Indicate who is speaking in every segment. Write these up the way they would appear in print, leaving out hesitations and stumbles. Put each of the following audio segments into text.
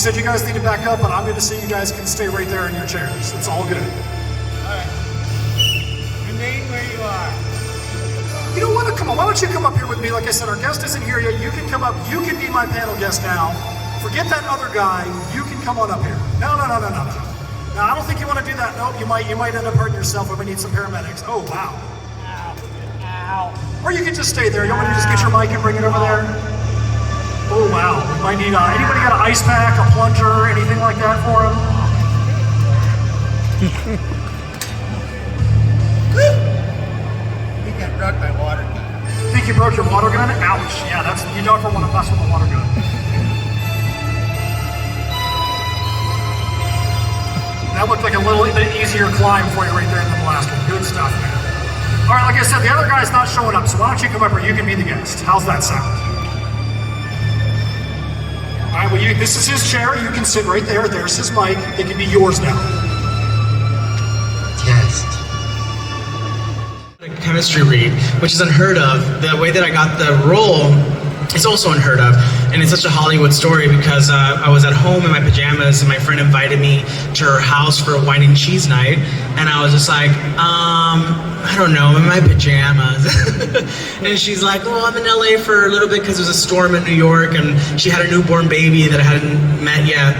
Speaker 1: said you guys need to back up, but I'm going to say you guys can stay right there in your chairs. It's all good.
Speaker 2: All right. Remain where you are.
Speaker 1: You know what? Come on, why don't you come up here with me? Like I said, our guest isn't here yet. You can come up. You can be my panel guest now. Forget that other guy. You can come on up here. No. Now, I don't think you want to do that. Nope, you might end up hurting yourself. We need some paramedics. Oh, wow.
Speaker 2: Ow.
Speaker 1: Or you can just stay there. You want me to just get your mic and bring it over there? Oh, wow. We might need, anybody got an ice pack, a plunger, anything like that for him?
Speaker 2: I think I broke my water gun.
Speaker 1: Think you broke your water gun? Ouch. Yeah, you don't ever want to mess with a water gun. That looked like a little bit easier climb for you right there than the last one. Good stuff, man. All right, like I said, the other guy's not showing up, so why don't you come up here? You can be the guest. How's that sound? All right, well, this is his chair. You can sit right there. There's his mic. It can be yours now.
Speaker 3: Test. A chemistry read, which is unheard of. The way that I got the role is also unheard of. And it's such a Hollywood story because I was at home in my pajamas and my friend invited me to her house for a wine and cheese night. And I was just like, I don't know, I'm in my pajamas. And she's like, well, I'm in LA for a little bit because there's a storm in New York and she had a newborn baby that I hadn't met yet.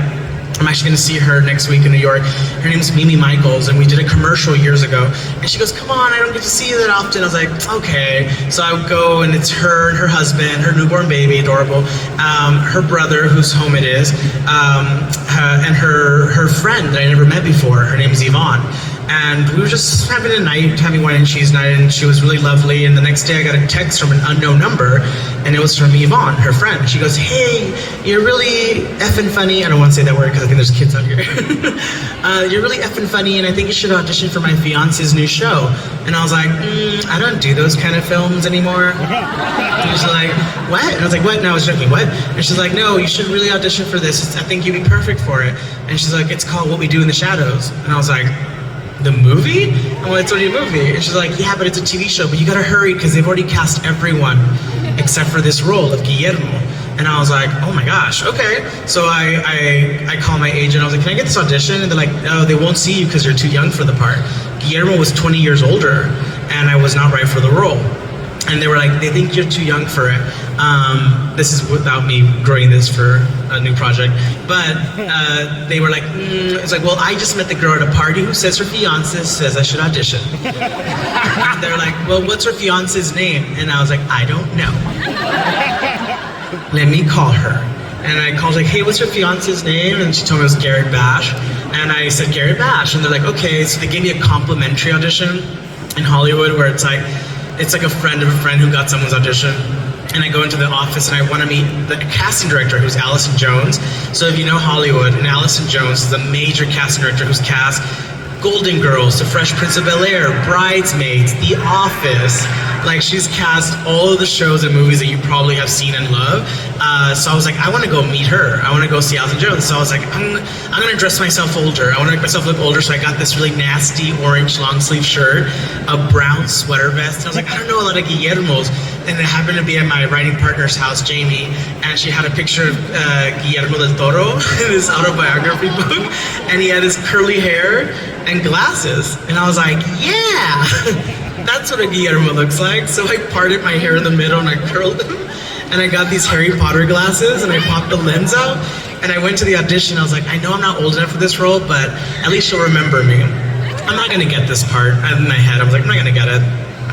Speaker 3: I'm actually gonna see her next week in New York. Her name's Mimi Michaels, and we did a commercial years ago. And she goes, come on, I don't get to see you that often. I was like, okay. So I would go, and it's her and her husband, her newborn baby, adorable, her brother, whose home it is, and her friend that I never met before. Her name's Yvonne. And we were just having a night, having wine and cheese night, and she was really lovely. And the next day I got a text from an unknown number, and it was from Yvonne, her friend. She goes, hey, you're really effing funny. I don't want to say that word because I think there's kids out here. You're really effing funny, and I think you should audition for my fiance's new show. And I was like, I don't do those kind of films anymore. And she's like, what? And I was like, what? And I was joking, what? And she's like, no, you should really audition for this. I think you'd be perfect for it. And she's like, it's called What We Do in the Shadows. And I was like, the movie? I'm like, it's already a movie. And she's like, yeah, but it's a TV show, but you gotta hurry because they've already cast everyone except for this role of Guillermo. And I was like, oh my gosh, okay. So I call my agent, I was like, can I get this audition? And they're like, no, they won't see you because you're too young for the part. Guillermo was 20 years older and I was not right for the role. And they were like, they think you're too young for it. This is without me growing this for a new project. But they were like, it's like, well, I just met the girl at a party who says her fiance says I should audition. And they're like, well, what's her fiance's name? And I was like, I don't know. Let me call her. And I called like, hey, what's her fiance's name? And she told me it was Garrett Bash. And I said, Garrett Bash. And they're like, okay. So they gave me a complimentary audition in Hollywood where it's like a friend of a friend who got someone's audition. And I go into the office and I want to meet the casting director, who's Allison Jones. So if you know Hollywood, and Allison Jones is the major casting director who's cast Golden Girls, The Fresh Prince of Bel-Air, Bridesmaids, The Office. Like, she's cast all of the shows and movies that you probably have seen and love. So I was like, I want to go meet her. I want to go see Allison Jones. So I was like, I'm going to dress myself older. I want to make myself look older. So I got this really nasty orange long sleeve shirt, a brown sweater vest. And I was like, I don't know a lot of Guillermo's. And it happened to be at my writing partner's house, Jamie, and she had a picture of Guillermo del Toro in his autobiography book, and he had his curly hair and glasses. And I was like, yeah, that's what a Guillermo looks like. So I parted my hair in the middle and I curled them, and I got these Harry Potter glasses and I popped the lens out, and I went to the audition. I was like, I know I'm not old enough for this role, but at least she'll remember me. I'm not gonna get this part. In my head, I was like, I'm not gonna get it,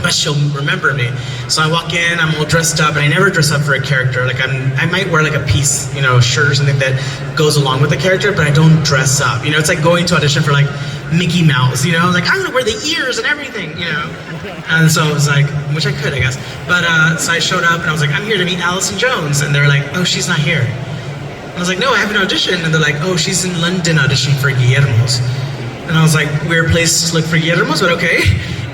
Speaker 3: but she'll remember me. So I walk in, I'm all dressed up, and I never dress up for a character. Like I might wear like a piece, you know, a shirt or something that goes along with the character, but I don't dress up. You know, it's like going to audition for like Mickey Mouse, you know, like I'm gonna wear the ears and everything, you know. And so it was like, which I could, I guess. But so I showed up and I was like, I'm here to meet Allison Jones. And they're like, oh, she's not here. I was like, no, I have an audition. And they're like, oh, she's in London auditioning for Guillermo's. And I was like, weird place to look for Guillermo's, but okay.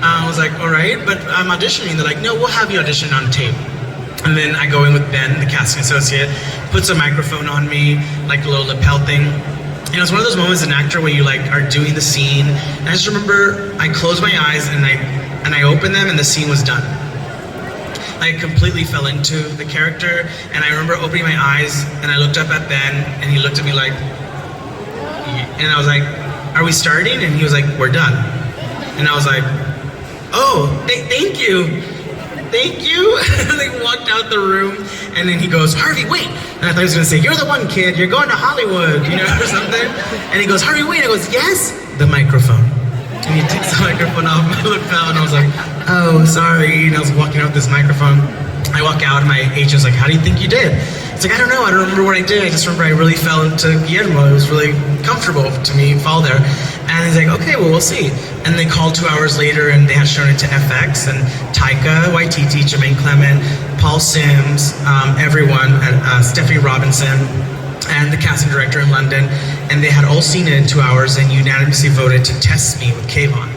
Speaker 3: I was like, all right, but I'm auditioning. They're like, no, we'll have you audition on tape. And then I go in with Ben, the casting associate, puts a microphone on me, like a little lapel thing. And it was one of those moments as an actor where you like are doing the scene. And I just remember I closed my eyes and I opened them and the scene was done. I completely fell into the character, and I remember opening my eyes, and I looked up at Ben, and he looked at me like, and I was like, are we starting? And he was like, we're done. And I was like, oh, thank you. Thank you. And I walked out the room, and then he goes, Harvey, wait. And I thought he was gonna say, you're the one kid, you're going to Hollywood, you know, or something. And he goes, Harvey, wait. I goes, yes, the microphone. And he takes the microphone off, and I looked out, and I was like, oh, sorry. And I was walking out with this microphone. I walk out, and my agent's like, how do you think you did? It's like, I don't know, I don't remember what I did. I just remember I really fell into Guillermo. It was really comfortable to me fall there. And he's like, okay, well, we'll see. And they called 2 hours later, and they had shown it to FX, and Taika Waititi, Jermaine Clement, Paul Sims, everyone, Stephanie Robinson, and the casting director in London. And they had all seen it in 2 hours and unanimously voted to test me with Kayvon.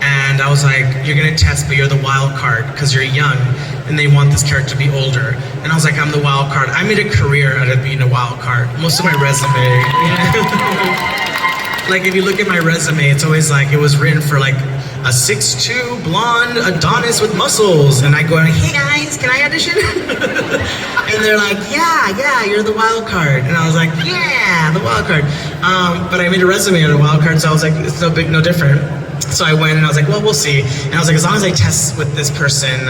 Speaker 3: And I was like, you're gonna test, but you're the wild card because you're young and they want this character to be older. And I was like, I'm the wild card. I made a career out of being a wild card. Most of my resume, like if you look at my resume, it's always like, it was written for like a 6'2" blonde Adonis with muscles. And I go, hey guys, can I audition? And they're like, yeah, you're the wild card. And I was like, yeah, the wild card. But I made a resume out of wild card, so I was like, it's no different. So I went and I was like, well, we'll see. And I was like, as long as I test with this person,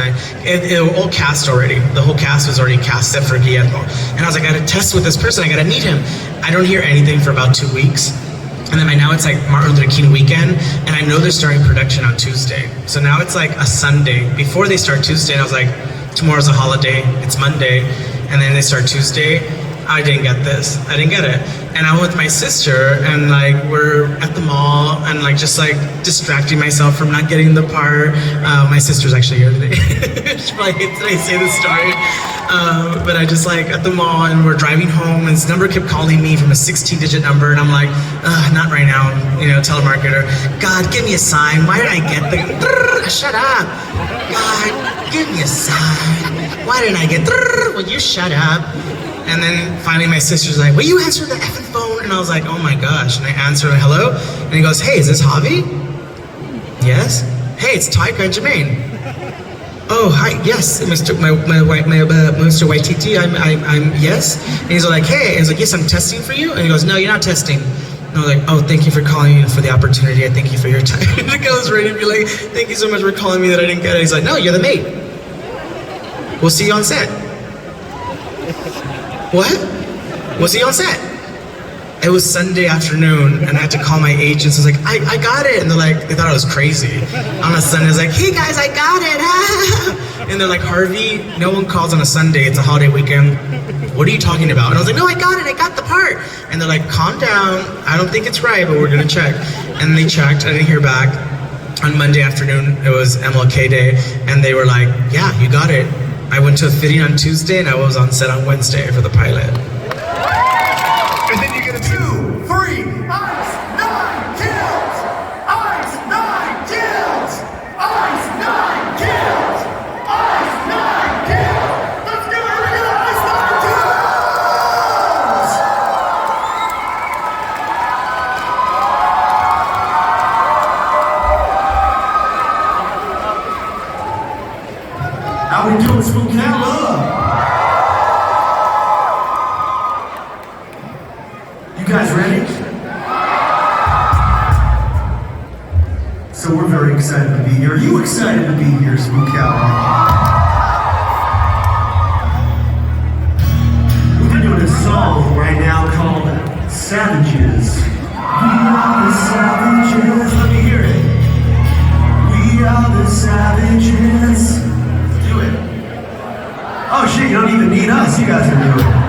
Speaker 3: it all cast already. The whole cast was already cast except for Guillermo. And I was like, I gotta test with this person, I gotta meet him. I don't hear anything for about 2 weeks. And then by now it's like Martin Luther King weekend, and I know they're starting production on Tuesday. So now it's like a Sunday. Before they start Tuesday, and I was like, tomorrow's a holiday, it's Monday. And then they start Tuesday. I didn't get this. I didn't get it. And I went with my sister, and like we're at the mall, and like just like distracting myself from not getting the part. My sister's actually here today. She probably hates that I say this story. But I just like at the mall, and we're driving home, and this number kept calling me from a 16-digit number, and I'm like, not right now, you know, telemarketer. God, give me a sign. Why did I get the? Shut up. God, give me a sign. Why didn't I get? Will you shut up? And then finally my sister's like, will you answer the effing phone? And I was like, oh my gosh. And I answered, hello? And he goes, hey, is this Javi? Yes. Hey, it's Taika and Jermaine. Oh, hi, yes, Mr. Waititi, I'm yes. And he's like, hey, and he's like, yes, I'm testing for you. And he goes, no, you're not testing. And I was like, oh, thank you for calling me for the opportunity. I thank you for your time. And the guy was ready to be like, thank you so much for calling me that I didn't get it. He's like, no, you're the mate. We'll see you on set. What? Was he on set? It was Sunday afternoon, and I had to call my agents. I was like, I got it. And they're like, they thought I was crazy. On a Sunday, I was like, hey guys, I got it. And they're like, Harvey, no one calls on a Sunday. It's a holiday weekend. What are you talking about? And I was like, no, I got it. I got the part. And they're like, calm down. I don't think it's right, but we're gonna check. And they checked. I didn't hear back. On Monday afternoon, it was MLK Day, and they were like, yeah, you got it. I went to a fitting on Tuesday, and I was on set on Wednesday for the pilot.
Speaker 1: And then you get a 2, 3, ice, 9 kills! Ice, 9 kills! Ice, 9 kills! Ice, 9 kills! Let's go, here we go, ice, 9 kills! How we doing, Spookala? You guys ready? So we're very excited to be here. Are you excited to be here, Spookala? We're doing a song right now called Savages. We are the savages. Let me hear it. We are the savages. Let's do it. Oh shit, you don't even need us. You guys are doing it.